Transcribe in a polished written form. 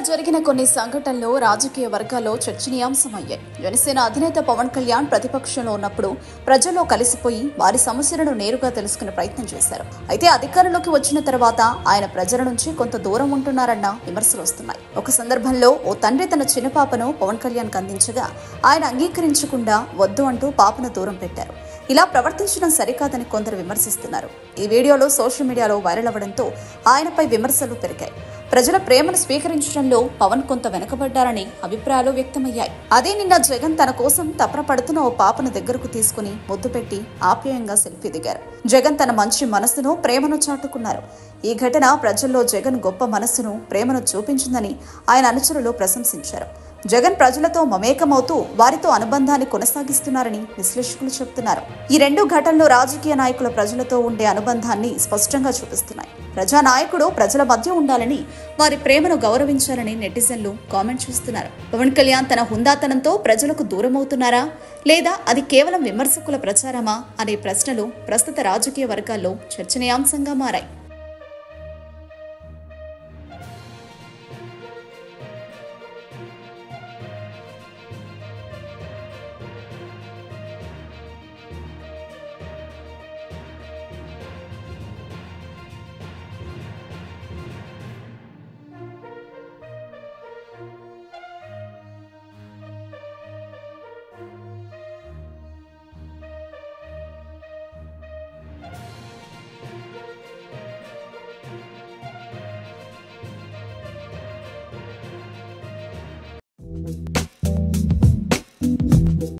జరిగిన కొన్ని సంఘటనలు రాజకీయ వర్గాల్లో చర్చనీయాంశమయ్యాయి. జనసేన అధినేత పవన్ కళ్యాణ్ ప్రతిపక్షంలో ఉన్నప్పుడు ప్రజల్లో కలిసిపోయి వారి సమస్యలను నేరుగా తెలుసుకునే ప్రయత్నం చేశారు. అయితే అధికారంలోకి వచ్చిన తర్వాత ఆయన ప్రజల నుంచి కొంత దూరం ఉంటున్నారన్న విమర్శలు వస్తున్నాయి. ఒక సందర్భంలో ఓ తండ్రి తన చిన్న పాపను పవన్ కళ్యాణ్కి అందించగా ఆయన అంగీకరించకుండా వద్దు అంటూ పాపను దూరం పెట్టారు. ఇలా ప్రవర్తించడం సరికాదని కొందరు విమర్శిస్తున్నారు. ఈ వీడియోలో సోషల్ మీడియాలో వైరల్ అవ్వడంతో ఆయనపై విమర్శలు పెరిగాయి. ప్రజల ప్రేమను స్వీకరించడంలో పవన్ కొంత వెనుకబడ్డారని అభిప్రాయాలు వ్యక్తమయ్యాయి. అదే నిన్న జగన్ తన కోసం తపన పడుతున్న ఓ పాపను దగ్గరకు తీసుకుని ముద్దు పెట్టి ఆప్యాయంగా సెల్ఫీ దిగారు. జగన్ తన మంచి మనసును ప్రేమను చాటుకున్నారు. ఈ ఘటన ప్రజల్లో జగన్ గొప్ప మనసును ప్రేమను చూపించిందని ఆయన అనుచరులు ప్రశంసించారు. జగన్ ప్రజలతో మమేకమవుతూ వారితో అనుబంధాన్ని కొనసాగిస్తున్నారని విశ్లేషకులు చెబుతున్నారు. ఈ రెండు ఘటనలు రాజకీయ నాయకుల ప్రజలతో ఉండే అనుబంధాన్ని స్పష్టంగా చూపిస్తున్నాయి. ప్రజానాయకుడు ప్రజల మధ్య ఉండాలని, వారి ప్రేమను గౌరవించాలని నెటిజన్లు కామెంట్ చేస్తున్నారు. పవన్ కళ్యాణ్ తన హుందాతనంతో ప్రజలకు దూరమవుతున్నారా, లేదా అది కేవలం విమర్శకుల ప్రచారమా అనే ప్రశ్నలు ప్రస్తుత రాజకీయ వర్గాల్లో చర్చనీయాంశంగా మారాయి.